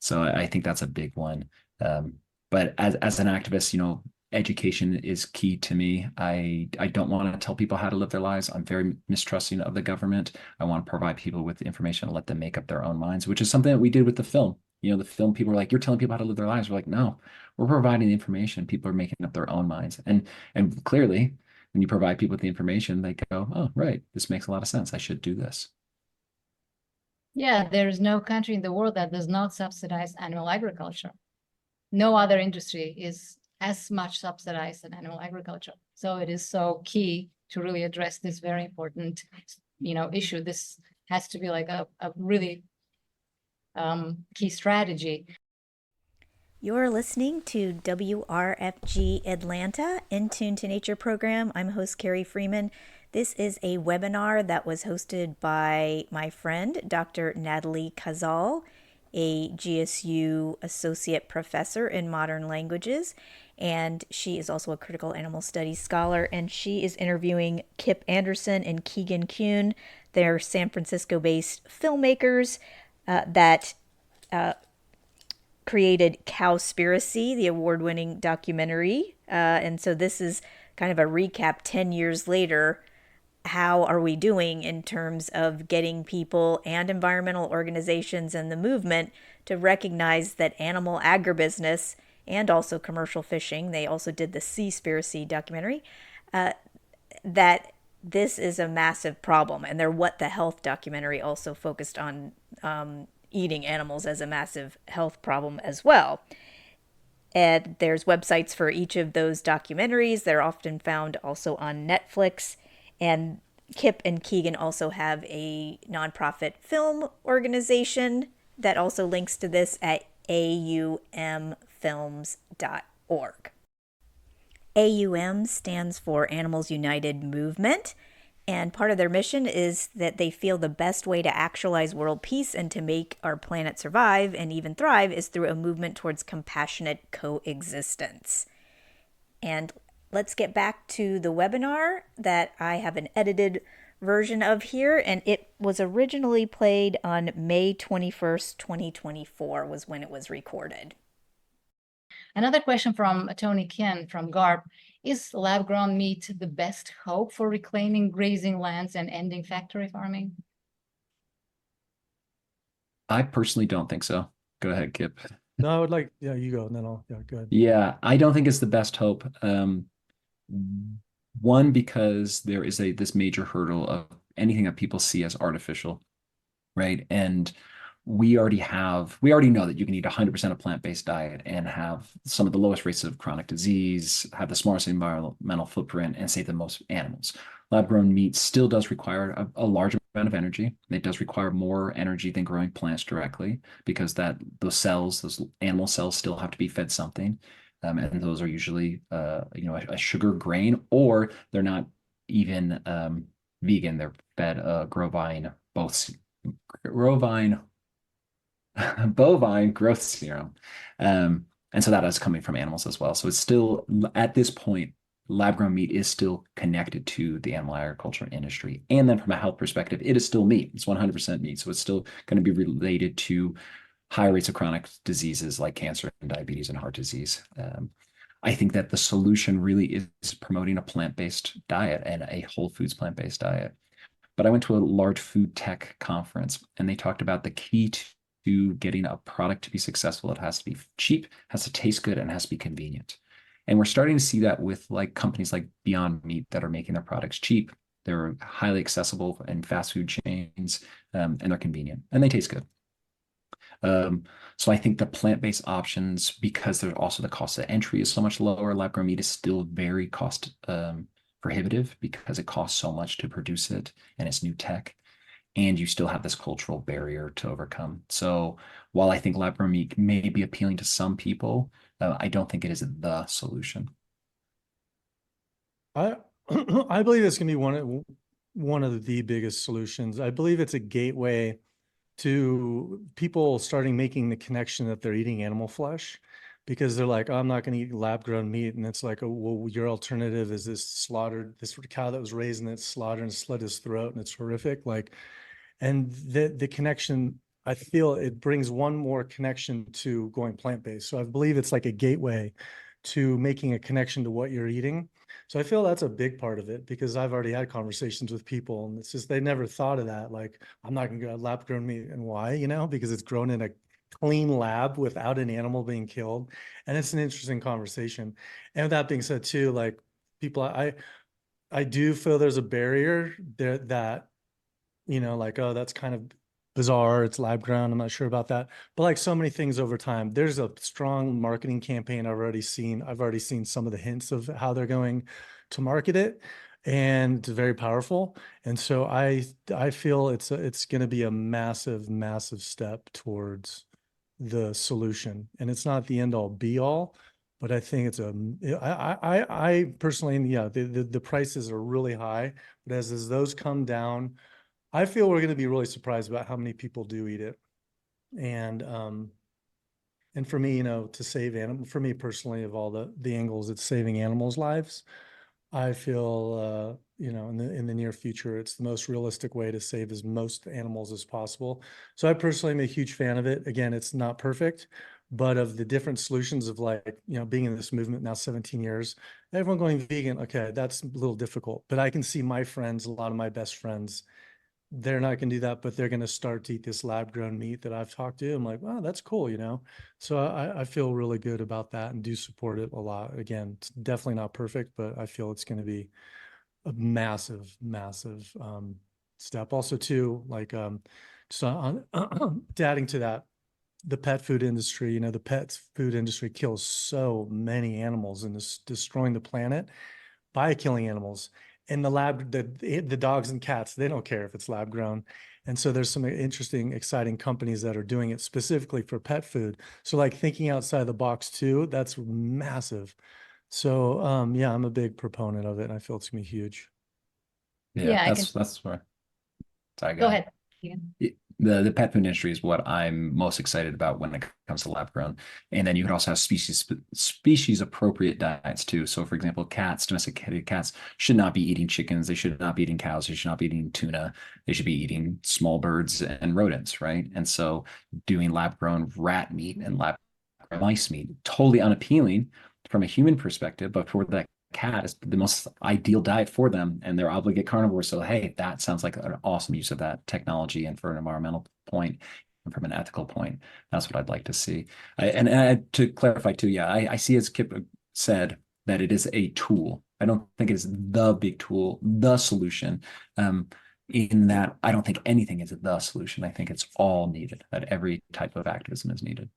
So I think that's a big one. But as an activist, education is key to me. I don't want to tell people how to live their lives. I'm very mistrusting of the government. I want to provide people with information and let them make up their own minds, which is something that we did with the film. The film, people were like, you're telling people how to live their lives. We're like, no, we're providing the information. People are making up their own minds. And clearly, when you provide people with the information, they go, oh, right, this makes a lot of sense. I should do this. Yeah, there's no country in the world that does not subsidize animal agriculture. No other industry is as much subsidized as animal agriculture. So it is so key to really address this very important, issue. This has to be like a really key strategy. You're listening to WRFG Atlanta, In Tune to Nature program. I'm host Carrie Freeman. This is a webinar that was hosted by my friend, Dr. Natalie Khazaal, a GSU associate professor in modern languages, and she is also a critical animal studies scholar, and she is interviewing Kip Anderson and Keegan Kuhn. They're San Francisco-based filmmakers that created Cowspiracy, the award-winning documentary. And so this is kind of a recap 10 years later. How are we doing in terms of getting people and environmental organizations and the movement to recognize that animal agribusiness and also commercial fishing, they also did the Seaspiracy documentary, that this is a massive problem. And their What the Health documentary also focused on eating animals as a massive health problem as well. And there's websites for each of those documentaries. They're often found also on Netflix. And Kip and Keegan also have a nonprofit film organization that also links to this at aumfilms.org. AUM stands for Animals United Movement, and part of their mission is that they feel the best way to actualize world peace and to make our planet survive and even thrive is through a movement towards compassionate coexistence. And let's get back to the webinar that I have an edited version of here, and it was originally played on May 21st, 2024 was when it was recorded. Another question from Tony Ken from GARP. Is lab-grown meat the best hope for reclaiming grazing lands and ending factory farming? I personally don't think so. Go ahead, Kip. No, I would like, you go, and then go ahead. Yeah, I don't think it's the best hope. One, because there is this major hurdle of anything that people see as artificial, right? And we already know that you can eat 100% a plant-based diet and have some of the lowest rates of chronic disease, have the smallest environmental footprint, and save the most animals. Lab-grown meat still does require a large amount of energy. It does require more energy than growing plants directly, because those animal cells still have to be fed something. And those are usually a sugar grain, or they're not even vegan. They're fed bovine growth serum. And so that is coming from animals as well. So it's still, at this point, lab-grown meat is still connected to the animal agriculture industry. And then from a health perspective, it is still meat. It's 100% meat. So it's still going to be related to high rates of chronic diseases like cancer and diabetes and heart disease. I think that the solution really is promoting a plant-based diet and a whole foods plant-based diet. But I went to a large food tech conference, and they talked about the key to getting a product to be successful. It has to be cheap, has to taste good, and has to be convenient. And we're starting to see that with like companies like Beyond Meat that are making their products cheap. They're highly accessible in fast food chains, and they're convenient, and they taste good. So I think the plant-based options, because there's also the cost of entry is so much lower, lab-grown meat is still very cost prohibitive because it costs so much to produce it and it's new tech, and you still have this cultural barrier to overcome. So while I think lab-grown meat may be appealing to some people, I don't think it is the solution. I I believe it's going to be one of the biggest solutions. I believe it's a gateway to people starting making the connection that they're eating animal flesh, because they're like, oh, I'm not going to eat lab-grown meat. And it's like, oh, well, your alternative is this cow that was raised and it's slaughtered and slit his throat, and it's horrific. Like, and the connection, I feel it brings one more connection to going plant-based. So I believe it's like a gateway to making a connection to what you're eating. So I feel that's a big part of it, because I've already had conversations with people, and it's just, they never thought of that. Like, I'm not going to go lab-grown meat. And why? Because it's grown in a clean lab without an animal being killed. And it's an interesting conversation. And with that being said too, like, people, I do feel there's a barrier there that, like, oh, that's kind of bizarre, it's lab grown, I'm not sure about that. But like so many things over time, there's a strong marketing campaign I've already seen some of the hints of how they're going to market it, and it's very powerful. And so I feel it's going to be a massive step towards the solution. And it's not the end all be all, but I think it's I personally, yeah, the prices are really high, but as those come down, I feel we're going to be really surprised about how many people do eat it. And for me, to save for me personally, of all the angles, it's saving animals' lives. I feel, in the near future, it's the most realistic way to save as most animals as possible. So I personally am a huge fan of it. Again, it's not perfect, but of the different solutions of, like, being in this movement now 17 years, everyone going vegan, okay, that's a little difficult, but I can see my friends, a lot of my best friends, they're not going to do that, but they're going to start to eat this lab-grown meat that I've talked to. I'm like, wow, that's cool, So I feel really good about that and do support it a lot. Again, it's definitely not perfect, but I feel it's going to be a massive step. Also, too, like, so on adding to that, the pet food industry, the pet food industry kills so many animals and is destroying the planet by killing animals. In the lab, the dogs and cats, they don't care if it's lab grown. And so there's some interesting, exciting companies that are doing it specifically for pet food. So, like, thinking outside the box too, that's massive. So yeah, I'm a big proponent of it, and I feel it's gonna be huge. Yeah, that's where. Sorry, go ahead. The pet food industry is what I'm most excited about when it comes to lab grown. And then you could also have species appropriate diets too. So, for example, domesticated cats should not be eating chickens. They should not be eating cows. They should not be eating tuna. They should be eating small birds and rodents, right? And so doing lab grown rat meat and lab grown mice meat, totally unappealing from a human perspective, but for that cat is the most ideal diet for them, and they're obligate carnivores. So hey, that sounds like an awesome use of that technology, and for an environmental point and from an ethical point, that's what I'd like to see. To clarify too, yeah, I see, as Kip said, that it is a tool. I don't think it's the big tool, the solution. in that I don't think anything is the solution. I think it's all needed, that every type of activism is needed.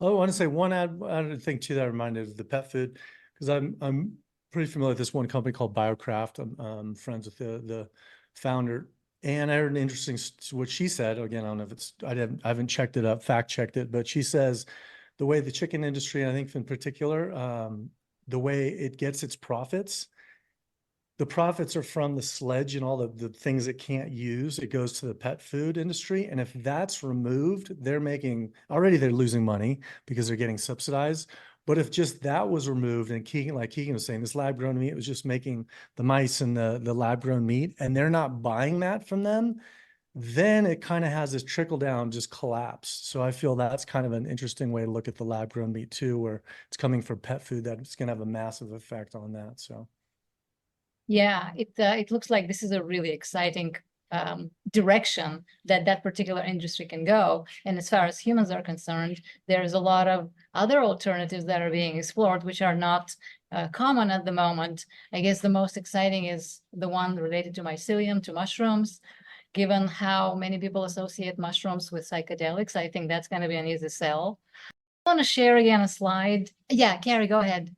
Oh, I want to say one added thing too that I reminded of the pet food, because I'm pretty familiar with this one company called BioCraft. I'm friends with the founder, and I heard an interesting what she said. Again, I don't know if it's I haven't checked it up, fact checked it, but she says the way the chicken industry, I think in particular, the way it gets its profits. The profits are from the sledge and all the things it can't use. It goes to the pet food industry. And if that's removed, they're losing money because they're getting subsidized. But if just that was removed, and Keegan, like Keegan was saying, this lab-grown meat was just making the mice and the lab-grown meat, and they're not buying that from them, then it kind of has this trickle-down just collapse. So I feel that's kind of an interesting way to look at the lab-grown meat too, where it's coming from pet food, that it's going to have a massive effect on that. So. Yeah, it looks like this is a really exciting direction that particular industry can go. And as far as humans are concerned, there's a lot of other alternatives that are being explored, which are not common at the moment. I guess the most exciting is the one related to mycelium, to mushrooms. Given how many people associate mushrooms with psychedelics, I think that's going to be an easy sell. I want to share again a slide. Yeah, Carrie, go ahead.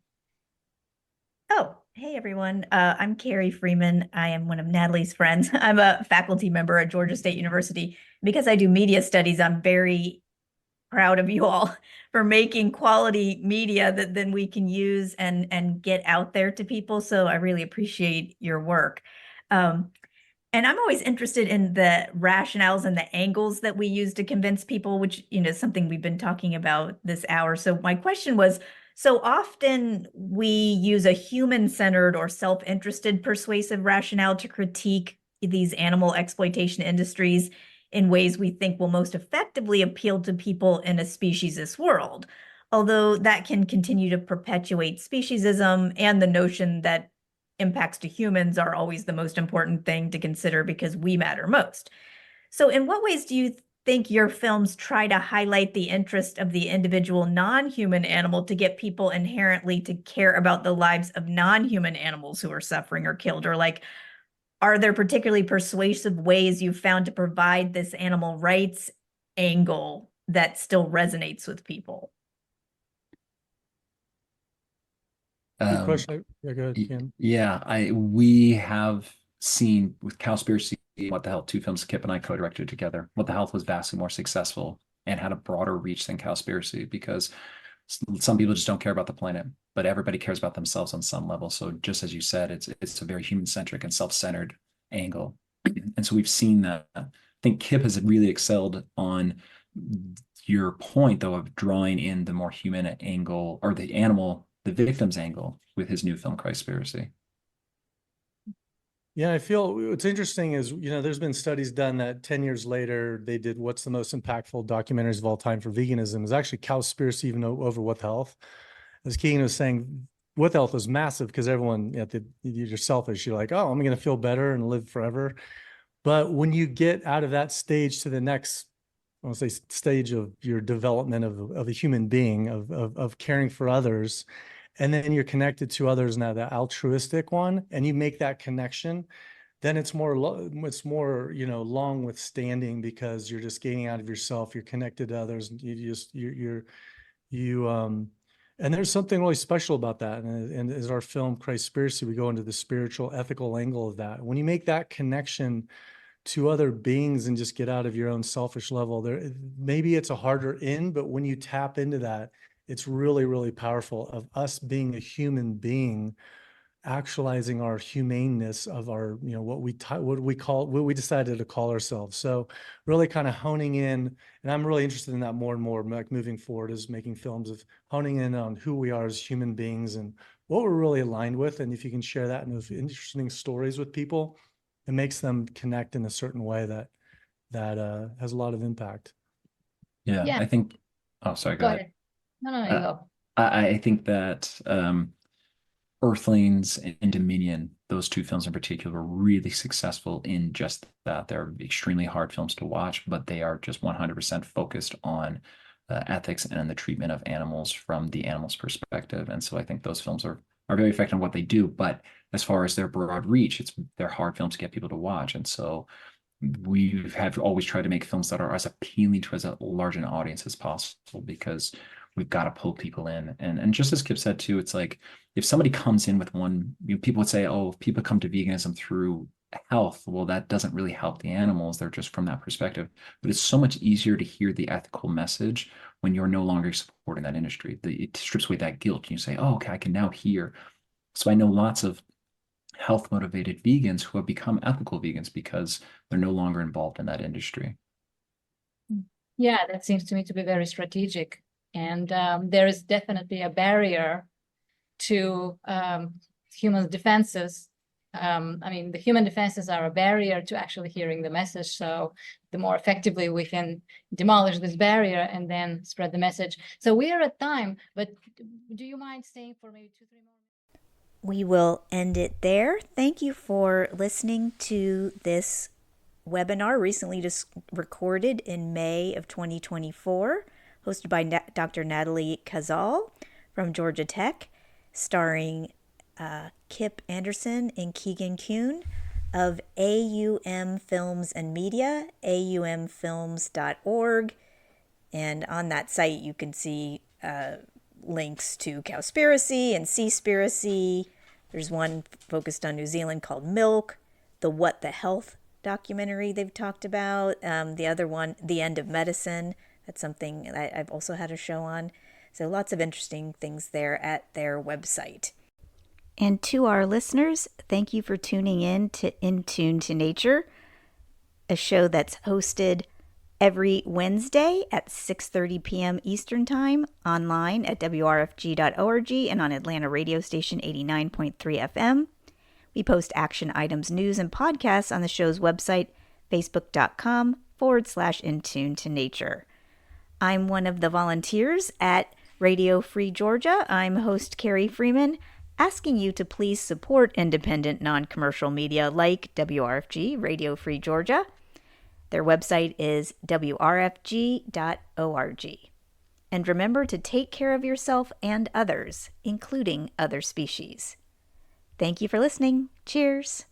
Oh, hey everyone. I'm Carrie Freeman. I am one of Natalie's friends. I'm a faculty member at Georgia State University. Because I do media studies, I'm very proud of you all for making quality media that then we can use and get out there to people. So I really appreciate your work. And I'm always interested in the rationales and the angles that we use to convince people, which, is something we've been talking about this hour. So my question was, so often we use a human-centered or self-interested persuasive rationale to critique these animal exploitation industries in ways we think will most effectively appeal to people in a speciesist world, although that can continue to perpetuate speciesism and the notion that impacts to humans are always the most important thing to consider because we matter most. So in what ways do you think your films try to highlight the interest of the individual non-human animal to get people inherently to care about the lives of non-human animals who are suffering or killed? Or are there particularly persuasive ways you've found to provide this animal rights angle that still resonates with people? Good question. Yeah, go ahead, Ken. Yeah, we have seen with Cowspiracy, What the Health, two films Kip and I co-directed together. What the Health was vastly more successful and had a broader reach than Cowspiracy because some people just don't care about the planet, but everybody cares about themselves on some level. So just as you said, it's a very human-centric and self-centered angle. And so we've seen that. I think Kip has really excelled on your point, though, of drawing in the more human angle or the animal, the victim's angle with his new film, Cowspiracy. Yeah, I feel what's interesting is, there's been studies done that 10 years later, they did what's the most impactful documentaries of all time for veganism is actually Cowspiracy, even over What the Health. As Keegan was saying, What the Health was massive because everyone, you're selfish. You're like, oh, I'm going to feel better and live forever. But when you get out of that stage to the next, I want to say stage of your development of a human being, of caring for others, and then you're connected to others now, the altruistic one, and you make that connection, then it's more long withstanding because you're just gaining out of yourself, you're connected to others, and and there's something really special about that. And as our film Cowspiracy, we go into the spiritual, ethical angle of that. When you make that connection to other beings and just get out of your own selfish level, maybe it's a harder in, but when you tap into that, it's really, really powerful of us being a human being, actualizing our humaneness of our, what we decided to call ourselves. So really kind of honing in, and I'm really interested in that more and more, like moving forward, is making films of honing in on who we are as human beings and what we're really aligned with. And if you can share that in those interesting stories with people, it makes them connect in a certain way that has a lot of impact. Yeah. I think, oh, sorry, go ahead. No, you go. I think that Earthlings and Dominion, those two films in particular, were really successful in just that. They're extremely hard films to watch, but they are just 100% focused on ethics and the treatment of animals from the animal's perspective. And so I think those films are are very effective in what they do, but as far as their broad reach, they're hard films to get people to watch. And so we have always tried to make films that are as appealing to as large an audience as possible, because we've got to pull people in. And just as Kip said too, it's like if somebody comes in with one, people would say, oh, if people come to veganism through health, well, that doesn't really help the animals. They're just from that perspective. But it's so much easier to hear the ethical message when you're no longer supporting that industry. It strips away that guilt. And you say, oh, okay, I can now hear. So I know lots of health motivated vegans who have become ethical vegans because they're no longer involved in that industry. Yeah, that seems to me to be very strategic. And there is definitely a barrier to human defenses. The human defenses are a barrier to actually hearing the message. So the more effectively we can demolish this barrier and then spread the message. So we are at time, but do you mind staying for maybe 2-3 more? We will end it there. Thank you for listening to this webinar, recently just recorded in May of 2024, hosted by Dr. Natalie Khazaal from Georgia Tech, starring Kip Anderson and Keegan Kuhn of AUM Films and Media, aumfilms.org. And on that site, you can see links to Cowspiracy and Seaspiracy. There's one focused on New Zealand called Milk, the What the Health documentary they've talked about. The other one, The End of Medicine. That's something I've also had a show on. So lots of interesting things there at their website. And to our listeners, thank you for tuning in to In Tune to Nature, a show that's hosted every Wednesday at 6:30 p.m. Eastern Time, online at wrfg.org and on Atlanta radio station 89.3 FM. We post action items, news, and podcasts on the show's website, facebook.com/In Tune to Nature. I'm one of the volunteers at Radio Free Georgia. I'm host Carrie Freeman, asking you to please support independent, non-commercial media like WRFG, Radio Free Georgia. Their website is wrfg.org. And remember to take care of yourself and others, including other species. Thank you for listening. Cheers.